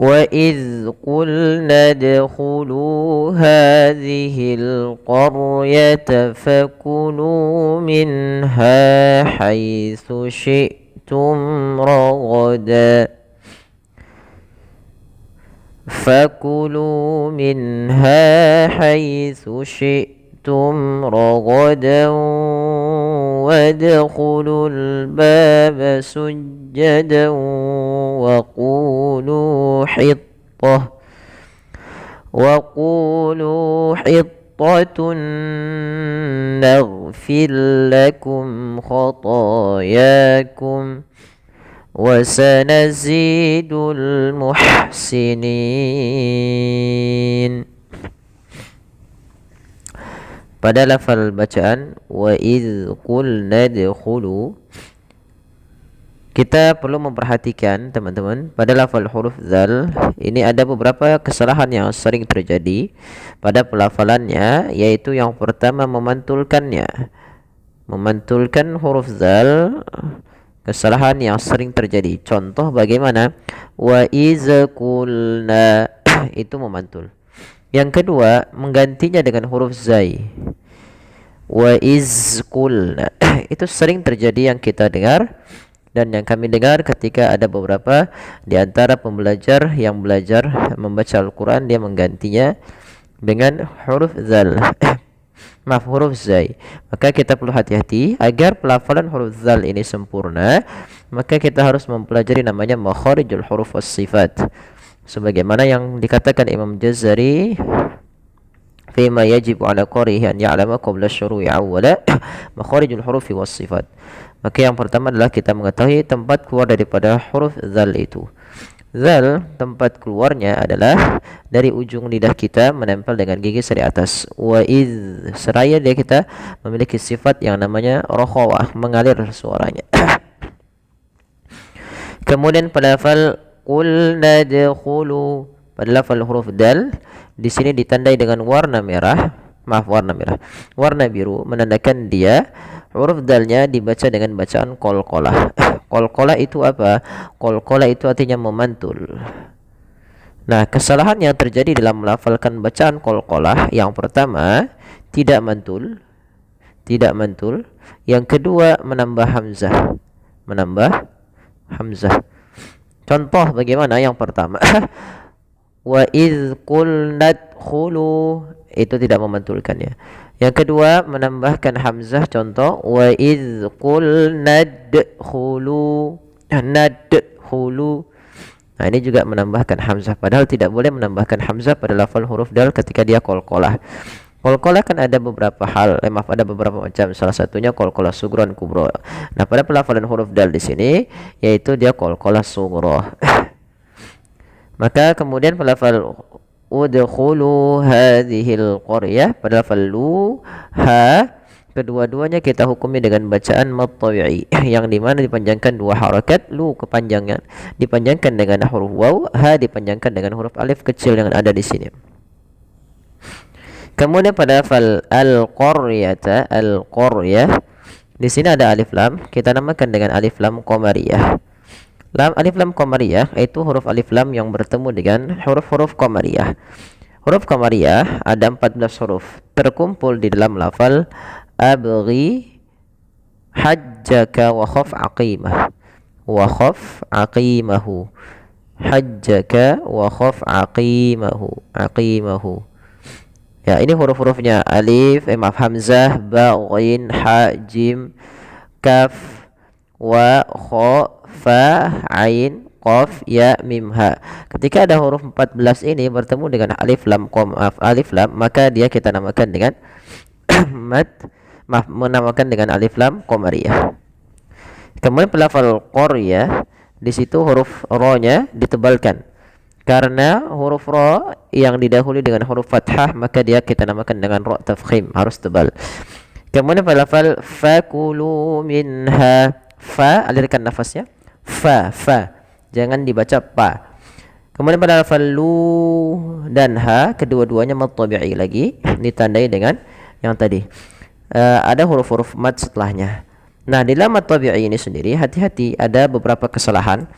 وإذ قلنا ادخلوا هذه القرية فكلوا منها حيث شئتم رغدا فكلوا منها حيث شئتم رغدا وادخلوا الباب سجدا وقولوا حطة نغفر لكم خطاياكم وسنزيد المحسنين. Pada lafal bacaan wa idz qulna dkhulu, kita perlu memperhatikan teman-teman, pada lafal huruf zal ini ada beberapa kesalahan yang sering terjadi pada pelafalannya, yaitu yang pertama memantulkan huruf zal, kesalahan yang sering terjadi. Contoh bagaimana? Wa iz qulna itu memantul. Yang kedua, menggantinya dengan huruf zai. Wa iz qulna itu sering terjadi yang kita dengar dan yang kami dengar ketika ada beberapa di antara pembelajar yang belajar membaca Al-Quran, dia menggantinya dengan huruf zal. Huruf zai. Maka kita perlu hati-hati agar pelafalan huruf zal ini sempurna. Maka kita harus mempelajari namanya makharijul huruf was sifat, sebagaimana yang dikatakan Imam Jazari fima yajibu ala qarihi an ya'lama qabla syuru'i awwala makharijul hurufi was sifat. Maka yang pertama adalah kita mengetahui tempat keluar daripada huruf zal itu. Zal tempat keluarnya adalah dari ujung lidah kita menempel dengan gigi dari atas. Wa iz, seraya dia kita memiliki sifat yang namanya rokhawah, mengalir suaranya. Kemudian pada lafal qul nadkhulu, pada lafal huruf dal di sini ditandai dengan warna biru, menandakan dia huruf dalnya dibaca dengan bacaan qalqalah. Qalqalah itu apa? Qalqalah itu artinya memantul. Nah, kesalahan yang terjadi dalam melafalkan bacaan qalqalah, yang pertama tidak mantul. Yang kedua menambah hamzah. Contoh bagaimana? Yang pertama wa iz qulna dkhulu, itu tidak memantulkannya. Yang kedua menambahkan hamzah, contoh wa iz qulna dkhulu. Nah, ini juga menambahkan hamzah, padahal tidak boleh menambahkan hamzah pada lafal huruf dal ketika dia qalqalah. Qalqalah kan ada beberapa ada beberapa macam. Salah satunya qalqalah sughra dan kubra. Nah, pada pelafalan huruf dal di sini yaitu dia qalqalah sughra. Maka kemudian pelafal udkhulu hadhil qaryah, pada lafal lu ha, kedua-duanya kita hukumi dengan bacaan mad tabi'i, yang dimana dipanjangkan dua harakat. Lu kepanjangan dipanjangkan dengan huruf waw, ha dipanjangkan dengan huruf alif kecil yang ada di sini. Kemudian pada lafal al-qaryah, di sini ada alif lam, kita namakan dengan alif lam qamariyah. Alif lam qamariyah itu huruf alif lam yang bertemu dengan huruf-huruf qamariyah. Huruf qamariyah ada 14 huruf terkumpul di dalam lafal abghi hajjaka wa khaf aqimahu hajjaka wa khaf aqimahu. Ya, ini huruf-hurufnya alif, hamzah, ba, ghain, ha, jim, kaf, wa, kha, fa, ain, qaf, ya, mim, ha. Ketika ada huruf 14 ini bertemu dengan alif lam, maka dia kita namakan dengan menamakan dengan alif lam qamariyah. Kemudian pelafal qaryah, di situ huruf ro-nya ditebalkan. Karena huruf ra yang didahului dengan huruf fathah, maka dia kita namakan dengan ra tafkhim, harus tebal. Kemudian pada lafal fakulu minha, fa alirkan nafasnya, fa, jangan dibaca pa. Kemudian pada lafal lu dan ha, kedua-duanya mad tabi'i lagi, ditandai dengan yang tadi. Ada huruf-huruf mad setelahnya. Nah, di dalam mad tabi'i ini sendiri hati-hati, ada beberapa kesalahan.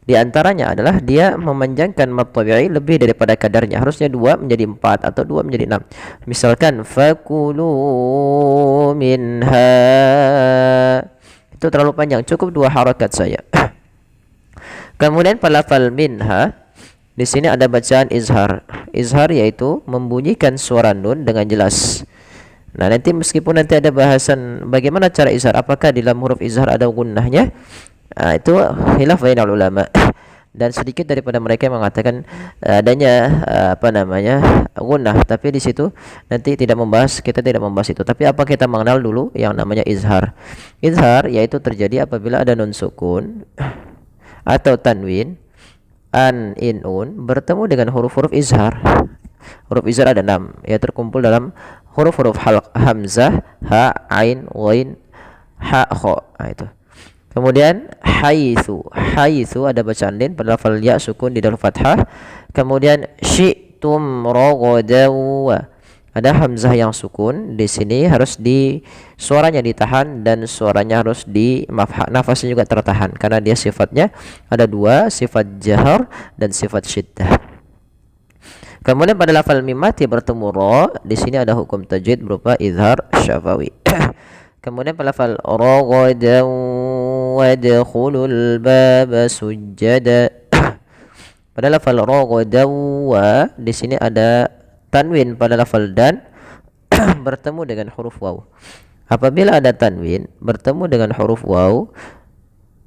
Di antaranya adalah dia memanjangkan mad tabi'i lebih daripada kadarnya. Harusnya 2 menjadi 4 atau 2 menjadi 6. Misalkan fakulu minha, itu terlalu panjang, cukup 2 harakat saja. Kemudian pada lafal minha, di sini ada bacaan izhar. Izhar yaitu membunyikan suara nun dengan jelas. Nah, nanti meskipun nanti ada bahasan bagaimana cara izhar, apakah di dalam huruf izhar ada gunnahnya, itu khilaf bainal ulama. Dan sedikit daripada mereka yang mengatakan adanya gunnah, tapi di situ nanti kita tidak membahas itu. Tapi apa kita mengenal dulu yang namanya izhar. Izhar yaitu terjadi apabila ada nun sukun atau tanwin, an, in, un bertemu dengan huruf-huruf izhar. Huruf izhar ada 6, ya terkumpul dalam huruf-huruf hamzah, ha, ain, ghain, ha, kha. Nah, itu. Kemudian haitsu ada bacaan lin pada lafal ya sukun di dalam fathah. Kemudian syi'tum ragadaw, ada hamzah yang sukun di sini, harus suaranya ditahan dan suaranya harus nafasnya juga tertahan karena dia sifatnya ada 2, sifat jahar dan sifat syiddah. Kemudian pada lafal mim mati bertemu ra, di sini ada hukum tajwid berupa izhar syafawi. Kemudian pada lafal ragadaw wadkhulul baba sujada. Pada lafal ragadaw, di sini ada tanwin pada lafal dan bertemu dengan huruf waw. Apabila ada tanwin bertemu dengan huruf waw,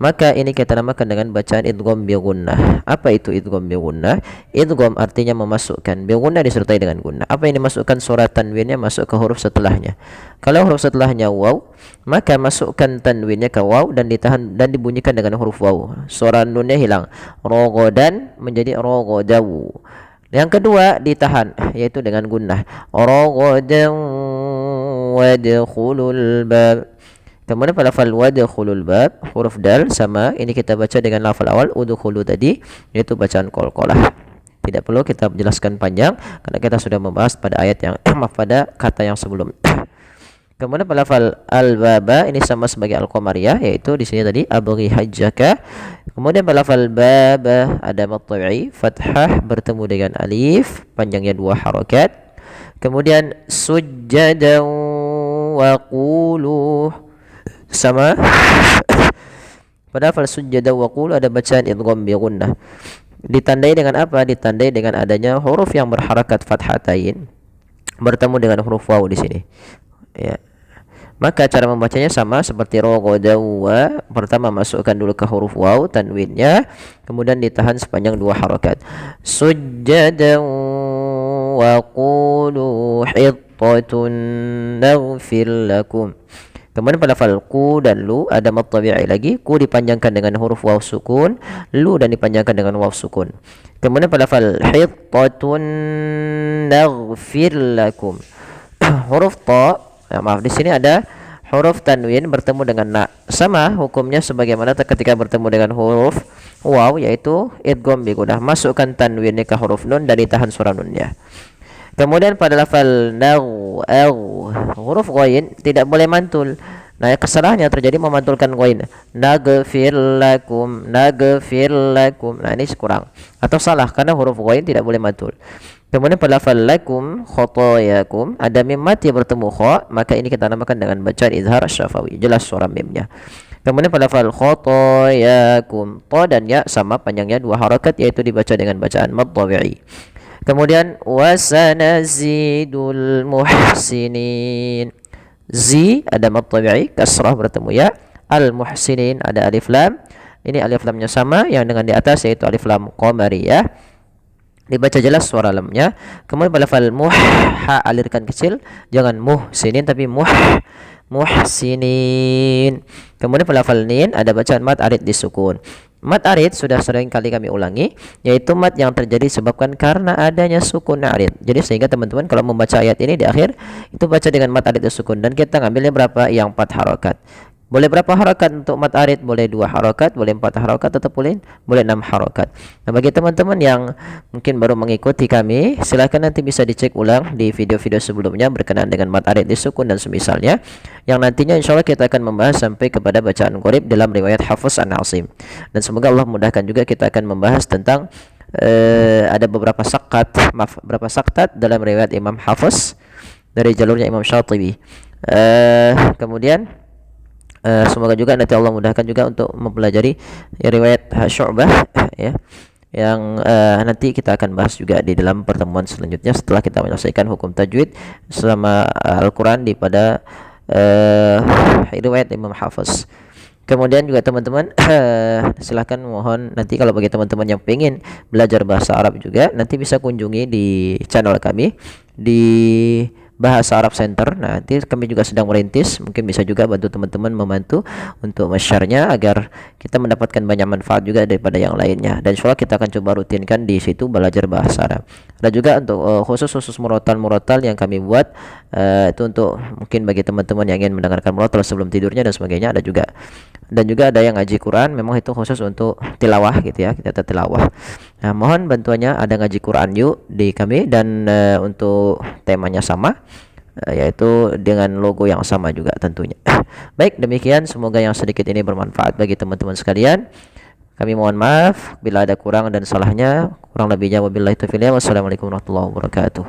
maka ini kita namakan dengan bacaan idgham bi gunnah. Apa itu idgham bi gunnah? Idgham artinya memasukkan, bi gunnah disertai dengan gunnah. Apa yang dimasukkan? Suara tanwinnya masuk ke huruf setelahnya. Kalau huruf setelahnya waw, maka masukkan tanwinnya ke waw dan ditahan dan dibunyikan dengan huruf waw. Suara nunnya hilang. Rogodan menjadi rogadaw. Yang kedua ditahan, yaitu dengan gunnah. Rogodan wadkhulul bab. Kemudian pada lafal wadkhulul bab, huruf dal sama, ini kita baca dengan lafal awal udkhulu tadi, yaitu bacaan qalqalah. Tidak perlu kita jelaskan panjang karena kita sudah membahas pada ayat yang pada kata yang sebelum. Kemudian pada lafal al-baba, ini sama sebagai al-qamariyah, yaitu di sini tadi abghi hajjaka. Kemudian pada lafal baba ada mad tabi'i fathah bertemu dengan alif, panjangnya 2 harakat. Kemudian sujjadan wa qulu, sama pada lafal sujjadan wa qulu ada bacaan idgham bi gunnah. Ditandai dengan apa? Ditandai dengan adanya huruf yang berharakat fathatain bertemu dengan huruf waw di sini. Ya. Maka cara membacanya sama seperti ragadawa. Pertama masukkan dulu ke huruf waw tanwinnya, kemudian ditahan sepanjang 2 harakat. Sujjadan wa qulu hittatun naghfir lakum. Kemudian pada lafal ku dan lu ada mad tabi'i lagi. Ku dipanjangkan dengan huruf waw sukun, lu dan dipanjangkan dengan waw sukun. Kemudian pada lafal hittatun naghfir lakum. Huruf ta, di sini ada huruf tanwin bertemu dengan na. Sama hukumnya sebagaimana ketika bertemu dengan huruf waw, yaitu idgham bi gunnah. Masukkan tanwinnya ke huruf nun dan ditahan suara nunnya. Kemudian pada lafal huruf ghain tidak boleh mantul. Nah, kesalahannya terjadi memantulkan ghain. Naghfir lakum. Nah, ini kurang atau salah karena huruf ghain tidak boleh mantul. Kemudian pada lafal lakum khotoyakum ada mim mati bertemu kha, maka ini kita namakan dengan bacaan izhar syafawi, jelas suara mimnya. Kemudian pada lafal khotoyakum, ta dan ya sama panjangnya 2 harakat, yaitu dibaca dengan bacaan mad tabi'i. Kemudian wasanazidul muhsinin. Zi ada mad tabi'i kasrah bertemu ya. Al muhsinin ada alif lam. Ini alif lamnya sama yang dengan di atas, yaitu alif lam qamariyah. Dibaca jelas suara lamnya. Kemudian pada lafal ha alirkan kecil, jangan muhsinin tapi muhsinin. Kemudian pada lafal nin ada bacaan mad arid disukun. Mad arid sudah sering kali kami ulangi, yaitu mad yang terjadi disebabkan karena adanya sukun arid. Jadi sehingga teman-teman kalau membaca ayat ini di akhir itu baca dengan mad arid disukun, dan kita ngambilnya berapa? Yang 4 harakat. Boleh berapa harakat untuk mat arid? Boleh 2 harakat, boleh 4 harakat, atau boleh 6 harakat. Nah, bagi teman-teman yang mungkin baru mengikuti kami, silahkan nanti bisa dicek ulang di video-video sebelumnya berkenaan dengan mat arid disukun dan semisalnya, yang nantinya insya Allah kita akan membahas sampai kepada bacaan qorib dalam riwayat Hafs an Asim. Dan semoga Allah mudahkan juga kita akan membahas tentang ada beberapa saktat dalam riwayat Imam Hafs dari jalurnya Imam Syatibi. Kemudian semoga juga nanti Allah mudahkan juga untuk mempelajari riwayat Syu'bah ya, yang nanti kita akan bahas juga di dalam pertemuan selanjutnya setelah kita menyelesaikan hukum tajwid selama Al-Quran pada riwayat Imam Hafiz. Kemudian juga teman-teman silahkan mohon nanti kalau bagi teman-teman yang pengen belajar bahasa Arab juga, nanti bisa kunjungi di channel kami di Bahasa Arab Center. Nah, nanti kami juga sedang merintis, mungkin bisa juga bantu teman-teman membantu untuk share-nya agar kita mendapatkan banyak manfaat juga daripada yang lainnya. Dan insyaallah kita akan coba rutinkan di situ belajar bahasa Arab. Dan juga untuk khusus murotal yang kami buat itu untuk mungkin bagi teman-teman yang ingin mendengarkan murotal sebelum tidurnya dan sebagainya ada juga. Dan juga ada yang ngaji Quran, memang itu khusus untuk tilawah gitu ya, kita tilawah. Nah, mohon bantuannya, ada ngaji Quran yuk di kami, dan untuk temanya sama, yaitu dengan logo yang sama juga tentunya. Baik, demikian, semoga yang sedikit ini bermanfaat bagi teman-teman sekalian. Kami mohon maaf bila ada kurang dan salahnya. Kurang lebihnya wabillahi taufiq. Wassalamualaikum warahmatullahi wabarakatuh.